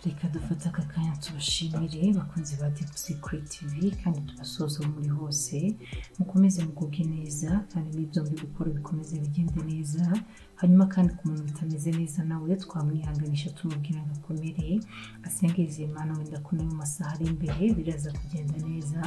Reka dufata aka kanya tubashimire bakunzi ba Deep Secret TV kandi tubasoza muri hose mukomeze mugubwe neza kandi n'ibyo muri gukora bikomeze bigende neza hanyuma kandi ku muntu utameze neza nawe twamwihanganisha tumubwira ngakomere asengeze Imana wenda ko nayo masaha ari imbere biraza kugenda neza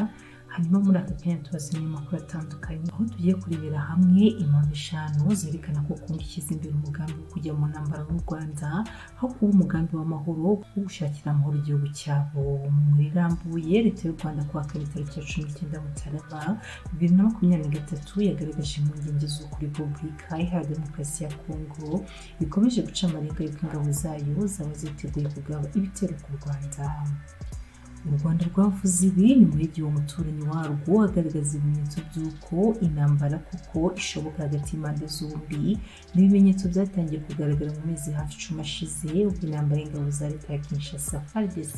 hanyuma muri aka kanya tubazanye amakuru atandukanye aho tugiye kurebera hamwe impamvu 5 zerekana ko Kongo ishyize imbere umugambi wo kujya mu ntambara n'u Rwanda aho kuba umugambi w'amahoro wo gushakira amahoro igihugu cyabo muri rambuye leta y'u Rwanda kuwa kabiri tariki 19 Mutarama 2023 yagaragaje impungenge z'uko Repubulika Iharanira Demokarasi ya Kongo ikomeje guca amarenga y'uko ingabo zayo zaba ziteguye kugaba ibitero ku Rwanda. U Rwanda rwavuze ibi nyuma y'igihe umuturanyi warwo agaragaza ibimenyetso by'uko intambara kuko ishoboka hagati y'impande zombi n'ibimenyetso byatangiye kugaragara mu mezi hafi 10 ashize ubwo intambara y'ingabo za leta ya Kinshasa FARDC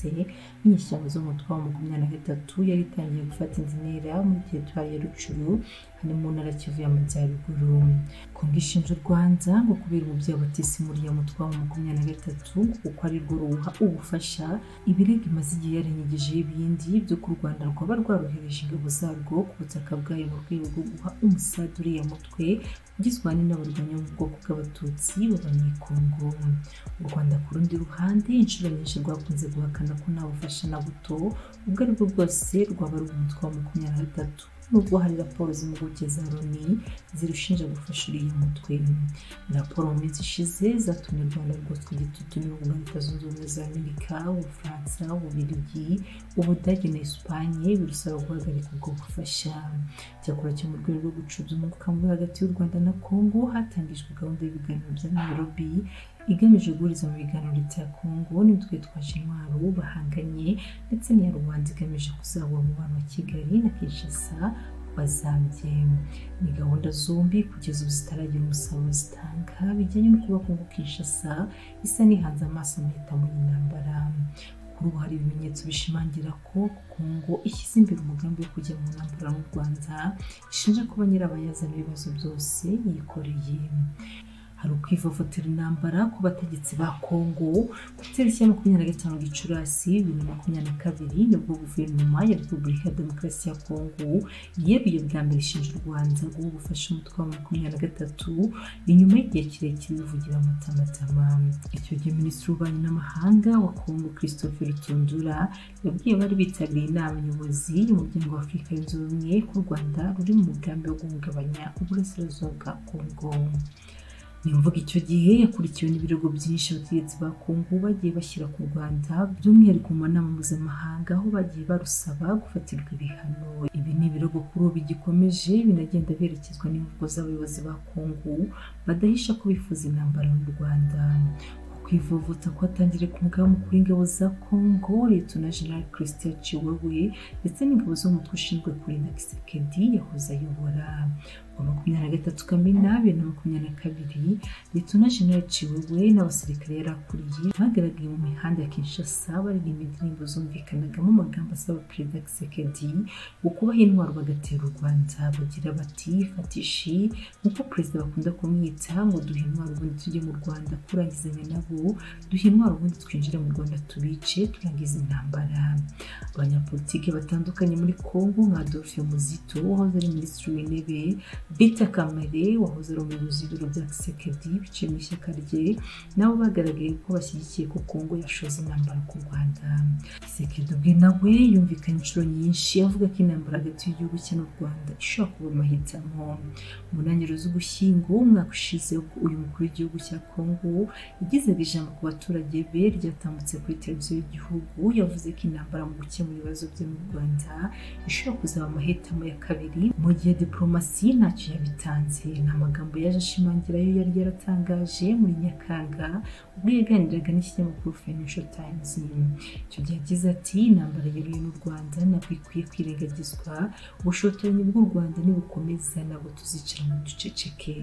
n'inyeshyamba zo mu mutwe wa 23 yari itangiye gufata indi ntera muri teritwari ya Rutshuru hani mu ntara Kivu y'Amajyaruguru. Kongo ishinja u Rwanda ngo kubera umubyeyi batisi muri ya mutwe wa 23 kuko ari rwo ruha ubufasha ibirego imaze igihe yarengeje ibindi byo ku Rwanda rwaba rwarohereje ingabo zarwo ku butaka bwayo mu rwego rwo guha umusada uriya mutwe ugizwe n'abarwanya mu bwoko bw'abatutsi b'abanyekongo. U Rwanda ku rundi ruhande inshuro nyinshi rwakunze guhakana ko nta bufasha na buto ubwo ari bwo bwose rwaba ari umutwe wa 23 nubwo hari raporo z'impuguke za Loni zirushinja gufasha uriya mutwe. Raporo mu minsi ishize zatumye u Rwanda rwoswa igitutu n'ibihugu nka Leta Zunze Ubumwe za Amerika, Ubufaransa, Ububiligi, Ubudage na Espanye birusaba guhagarika ubwo bufasha. Cyakora cyo mu rwego rwo gucuza umwuka mubi hagati y'u Rwanda na Kongo hatangijwe gahunda y'ibiganiro bya Nairobi igamije guhuriza mu biganiro leta ya Kongo n'imitwe twaje intwaro bahanganye ndetse n'iya Rwanda igamije kuzahura umubano wa Kigali na Kinshasa bazambye. Ni gahunda zombi kugeza ubu zitaragira umusaruro zitanga bijyanye no kuba Kongo Kinshasa isa n'ihanze amaso amahita mu intambara. Kuri ubu hari ibimenyetso bishimangira ko Kongo ishyize imbere umugambi wo kujya mu ntambara n'u Rwanda ishinja kuba nyirabayazana ibibazo byose yikoreye. Hari ukwivovotera intambara ku bategetsi ba Kongo ku itariki ya 25 Gicurasi 2022 nibwo guverinoma ya Repubulika ya Demokarasi ya Kongo yeruye bwa mbere ishinja u Rwanda guha ubufasha umutwe wa 23 inyuma y'igihe kirekire bivugira amatamatama. Icyo gihe Minisitiri w'Ububanyi n'Amahanga wa Kongo Christophe Rutundura yabwiye bari bitabiriye inama nyobozi y'umuryango wa Afurika yunze ubumwe ko u Rwanda ruri mu mugambi wo guhungabanya uburasirazuba bwa Kongo. Nimvuga icyo gihe yakurikiwe n'ibirego byinshi abategetsi ba Kongo bagiye bashyira ku Rwanda by'umwihariko mu nama mpuzamahanga aho bagiye barusaba gufatirwa ibihano. Ibi ni ibirego kuri ubu bigikomeje binagenda berekezwa n'imvugo z'abayobozi ba Kongo badahisha ko bifuza intambara mu Rwanda. Kwivovota kwatangire ku mugaba mukuru w'ingabo za Kongo Lieutenant General Christian Chiwewe ndetse n'ingabo zo mu mutwe ushinzwe kurinda Kisekedi yahoze ayobora. Wa 23 Kamena 2022 Lieutenant General Chiwewe n'abasirikare yarakuriye bagaragaye mu mihanda ya Kinshasa baririmba indirimbo zumvikanaga mu magambo asaba Perezida Kisekedi ukubaha intwaro bagatera u Rwanda bagira bati fatishi nkuko Perezida bakunda kumwita ngo duhe intwaro ubundi tujye mu Rwanda kurangizanya nabo duhe intwaro ubundi twinjira mu Rwanda tubice turangiza intambara. Abanyapolitike batandukanye muri Kongo nka Adolphe Muzito wahoze ari Minisitiri w'Intebe, Bita Kamere wahoze ari umuyobozi w'ibiro bya Kisekedi biciye mu ishyaka rye nabo bagaragaye ko bashyigikiye ko Kongo yashoza intambara ku Rwanda. Kisekedi ubwe nawe yumvikanye inshuro nyinshi avuga ko intambara hagati y'igihugu cye n'u Rwanda ishobora kuba amahitamo. Mu ntangiriro z'Ugushyingo umwaka ushize uyu mukuru w'igihugu cya Kongo yagizaga ijambo ku baturage be ryatambutse kuri televiziyo y'igihugu yavuze ko intambara mu gukemura ibibazo byo mu Rwanda ishobora kuzaba amahitamo ya kabiri mu gihe diplomasi ntacyo yabitanze. Nta magambo yaje ashimangira yo yari yaratangaje muri Nyakanga ubwo yaganiraga n'ikinyamakuru Financial Times. Icyo gihe yagize ati intambara yeruye n'u Rwanda ntabwo ikwiye kwirengagizwa ubushotoranyi bw'u Rwanda nibukomeza ntabwo tuzicara mu duceceke.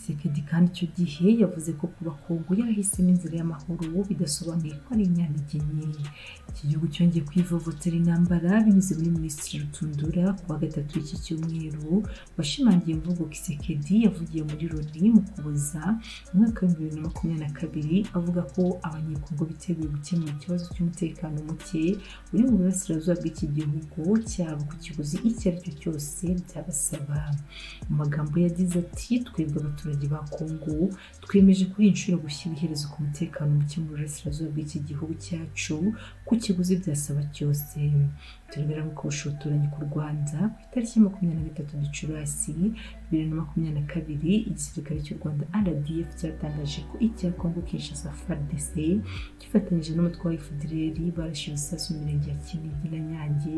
Tshisekedi kandi icyo gihe yavuze ko kuba Kongo yarahisemo inzira y'amahoro bidasobanuye ko ari intege nke. Iki gihugu cyongeye kwivovotera intambara binyuze muri Minisitiri Rutundura ku wa gatatu w'iki cyumweru, washimangiye imvugo Tshisekedi yavugiye muri Loni mu Ukuboza mu mwaka wa 2022 avuga ko abanyekongo biteguye gukemura ikibazo cy'umutekano muke uri mu burasirazuba bw'iki gihugu cyabo ku kiguzi icyo ari cyo cyose byabasaba. Mu magambo yagize ati twebwe abaturage ba Kongo twemeje kuri inshuro gushyira iherezo ku mutekano muke mu burasirazuba bw'iki gihugu cyacu ku kiguzi byasaba cyose. Turebera mu kubushotoranyi ku Rwanda ku itariki 23 Gicurasi 2022 igisirikare cy'u Rwanda RDF cyatangaje ko icya Kongo Kinshasa FARDC gifatanyije n'umutwe wa FDLR barashe ibisasu mu mirenge ya Kinigi na Nyange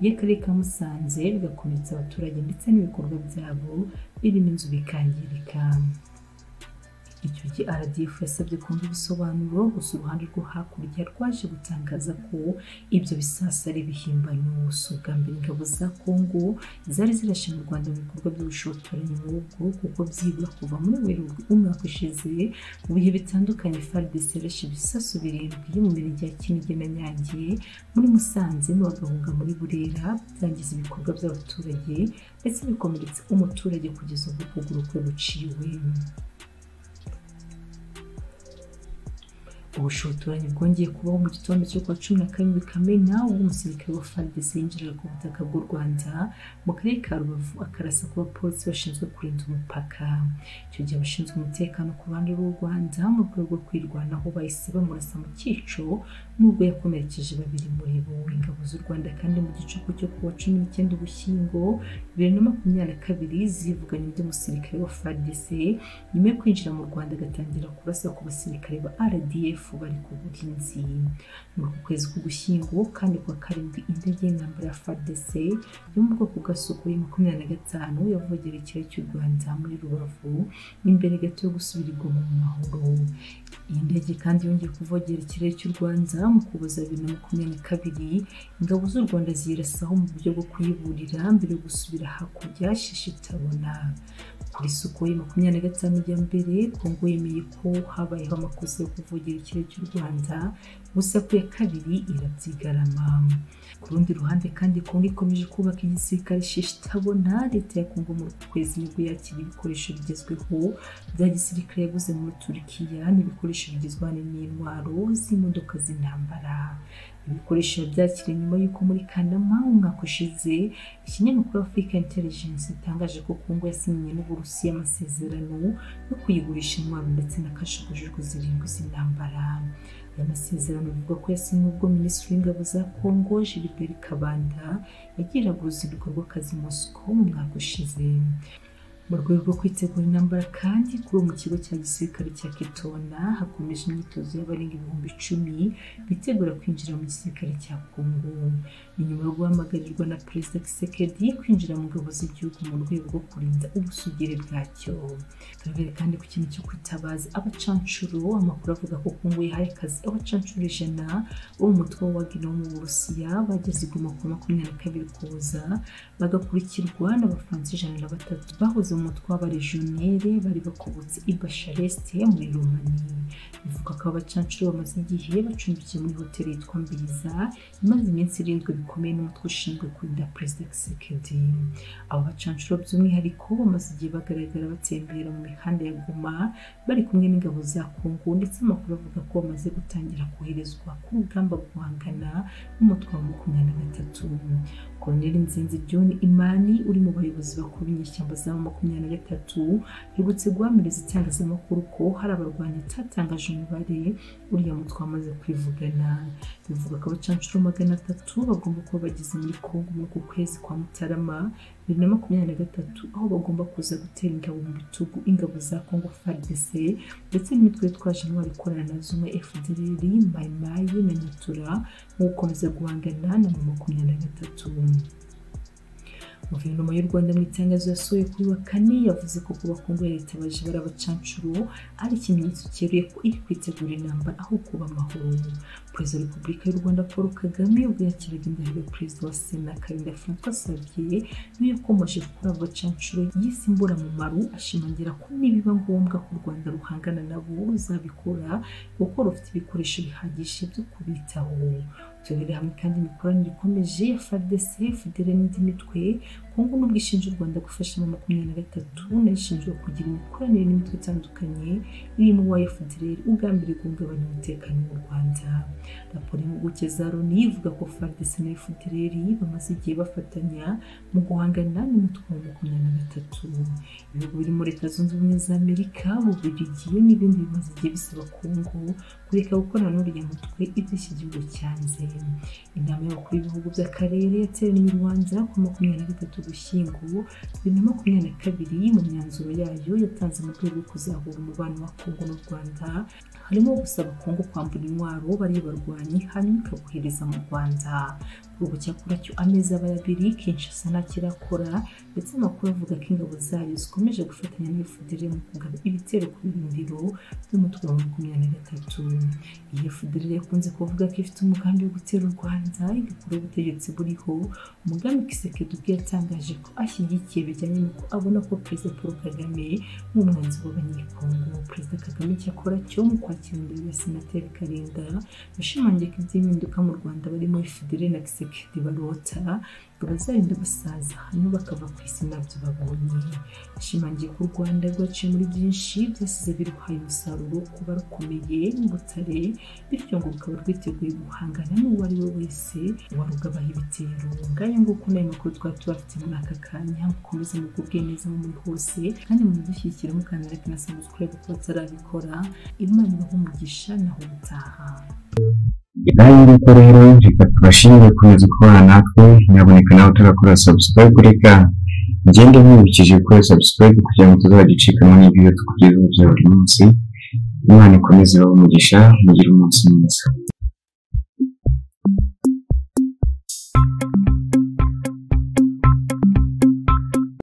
y'akarere ka Musanze bigakomeretsa abaturage ndetse n'ibikorwa byabo birimo inzu bikangirika. Icyo gihe RDF yasabye kumva ibisobanuro, gusa uruhande rwo hakurya rwaje gutangaza ko ibyo bisasu ari ibihimbano. Ubwa mbere ingabo za Kongo zari zirashe mu Rwanda mu bikorwa by'ubushotoranyi nk'ubwo, kuko byibura kuva muri Werurwe umwaka ushize mu bihe bitandukanye FARDC yarashe ibisasu 7 mu mirenge ya Kinigi na Nyange muri Musanze n'Abagahunga muri Burera, byangiza ibikorwa by'abaturage ndetse bikomeretsa umuturage kugeza ubwo ukuguru kwe guciwe. Ubushotoranyi bwongeye kubaho mu gitondo cyo kwa 17 Kamena ubwo umusirikare wa FARDC yinjiraga ku butaka bw'u Rwanda mu karere ka Rubavu akarasa ku bapolisi bashinzwe kurinda umupaka. Icyo gihe abashinzwe umutekano ku ruhande rw'u Rwanda mu rwego rwo kwirwanaho bahise bamurasa mu cyico nubwo yakomerekeje 2 muri bo. Ingabo z'u Rwanda kandi mu gicuku cyo kuwa 19 Ugushyingo 2022 zivuganye undi musirikare wa FARDC nyuma yo kwinjira mu Rwanda agatangira kurasa ku basirikare ba RDF bari ku burinzi. Muri uku kwezi k'Ugushyingo kandi kuwa 7 indege y'intambara ya FARDC yo mu bwoko bwa Sukhoi 25 yavogera ikirere cy'u Rwanda muri Rubavu imbere gato yo gusubira i Goma mu mahoro. Iyi ndege kandi yongeye kuvogera ikirere cy'u Rwanda mu Ukuboza 2022, ingabo z'u Rwanda zirasaho mu buryo bwo kuyiburira mbere yo gusubira hakurya shishitabona. Kuri Sukhoi 25 ya mbere Kongo yemeye ko habayeho amakosa yo kuvogera ikirere cy'u Rwanda, gusa ku ya kabiri irabyigarama. Ku rundi ruhande kandi Kongo ikomeje kubaka igisirikare shishitabona. Leta ya Kongo muri uku kwezi nibwo yakira ibikoresho bigezweho bya gisirikare yaguze muri Turukiya n'ibikoresho bigizwe n'intwaro z'imodoka z'intambara. Ibikoresho byakiriye nyuma y'uko muri Kanama umwaka ushize ikinyamakuru Africa Intelligence gitangaje ko Kongo yasinye n'Uburusiya amasezerano yo kuyigurisha intwaro ndetse na kajugujugu 7 z'intambara. Aya masezerano avuga ko yasinye ubwo Minisitiri w'Ingabo za Kongo Gilbert Kabanda yagiraga uruzinduko rw'akazi Moscow mu mwaka ushize. Mu rwego rwo kwitegura intambara kandi kuri mu kigo cya gisirikare cya Kitona hakomeje imyitozo y'abarenga 10,000 bitegura kwinjira mu gisirikare cya Kongo. Inyuma yo guhamagarirwa na Perezida Tshisekedi kwinjira mu ngabo z'igihugu mu rwego rwo kurinda ubusugire bwacyo. Turabere kandi ku kintu cyo kwitabaza abacancuro. Amakuru avuga ko Kongo yahaye akazi abacancuro 100 bo mu mutwe wa Wagner mu Burusiya bageze ku 22 Ukuboza bagakurikirwa n'abafaransa 103 bahoze umutwe w'abaregionnaire bari bakubutse i Bucharest muri Romania. Bivuga ko abacancuro bamaze igihe bacumbikiye muri hoteli yitwa Mbiza imaze iminsi 7 bikomeye n'umutwe ushinzwe kurinda Perezida Tshisekedi. Abo bacancuro by'umwihariko bamaze igihe bagaragara batembera mu mihanda ya Goma bari kumwe n'ingabo za Kongo, ndetse amakuru avuga ko bamaze gutangira koherezwa ku rugamba guhangana n'umutwe wa 23. Colonel Nzenzi John Imani uri mu bayobozi bakuru b'inyeshyamba za 23 yibutse guhamiriza itangazamakuru ko hari abarwanyi atatangaje umubare uriya mutwe wamaze kwivugana. Bivuga ko abacancuro 300 bagomba kuba bageze muri Kongo muri uku kwezi kwa Mutarama 2023, aho bagomba kuza gutera ingabo mu bitugu ingabo za Kongo FARDC ndetse n'imitwe yitwaje intwaro ikorana na zumwe FDLR, Mai Mai na Nyatura mu gukomeza guhangana na 23. Guverinoma y'u Rwanda mu itangazo yasohoye kuri wa kane yavuze ko kuba Kongo leta baje barabacancuro ari ikimenyetso cyeruye ko iri kwitegura intambara aho kuba amahoro. Perezida wa Repubulika y'u Rwanda Paul Kagame ubwo yakiraga indahiro Perezida wa Sena Karinda Francois Xavier niwe yakomeje kuri abo bacancuro yisimbura mu maru ashimangira ko nibiba ngombwa ko u Rwanda ruhangana nabo ruzabikora kuko rufite ibikoresho bihagije byo kubitaho. Turebere hamwe kandi imikoranire ikomeje ya FARDC, FDLR n'indi mitwe. Kongo nubwo ishinja u Rwanda gufasha mu 2023 n'ishinjwa kugira imikoranire n'imitwe itandukanye irimo wa FDLR ugambiriye guhungabanya umutekano mu Rwanda. Raporo y'impuguke za Loni ivuga ko FARDC na FDLR bamaze igihe bafatanya mu guhangana n'umutwe wa 2023. Ibihugu birimo Leta Zunze Ubumwe za Amerika, Ububiligi n'ibindi bimaze igihe bisaba Kongo kureka gukorana n'uriya mutwe iby'iki gihugu cyanze. Inama y'abakuru b'ibihugu by'akarere yateraniye i Rwanda ku 23 Ugushyingo 2022 mu myanzuro yayo yatanze mu rwego rwo kuzahura umubano wa Kongo n'u Rwanda, harimo gusaba Kongo kwambura intwaro bari barwanyi hanyuma ikabohereza mu Rwanda. Ubu cyakora cyo amezi abiri Kinshasa ntakirakora, ndetse amakuru avuga ko ingabo zayo zikomeje gufatanya na FDLR mu kugaba ibitero ku birindiro by'umutwe wa 2023. Iyi FDLR yakunze kuvuga ko ifite umugambi wo gutera u Rwanda igakora ubutegetsi buriho, umugambi Kisekedi ubwe yatangaje ko ashyigikiye bijyanye n'uko abona ko Perezida Paul Kagame nk'umwanzi w'abanyekongo. Perezida Kagame cyakora cyo mu kwakira imbere ya Senateri Karinda yashimangiye ko iby'impinduka mu Rwanda barimo FDLR na Kisekedi barota ngo bazarinda basaza hanyuma bakava ku isi nabyo babonye. Yashimangiye ko u Rwanda rwaciye muri byinshi byasize biruhaye umusaruro kuba rukomeye n'ubutare, bityo ngo rukaba rwiteguye guhangana n'uwo ari we wese warugabaho ibitero. Ngayo nguko nayo makuru twari tubafite muri aka kanya, mukomeze mugubwe neza mu muri hose kandi mudushyigikire mukanda like na subscribe kuko batarabikora. Imana ibahe umugisha naho ubutaha. Yuko rero reka tubashimire kuza kubana natwe, nyaboneka nawe turakora subscribe reka ngende mwibukije kuri subscribe kugira ngo tuzagicikamo n'ibyo tukugezaho bya buri munsi. Imana ikomeze ibahe umugisha, mugire umunsi mwiza.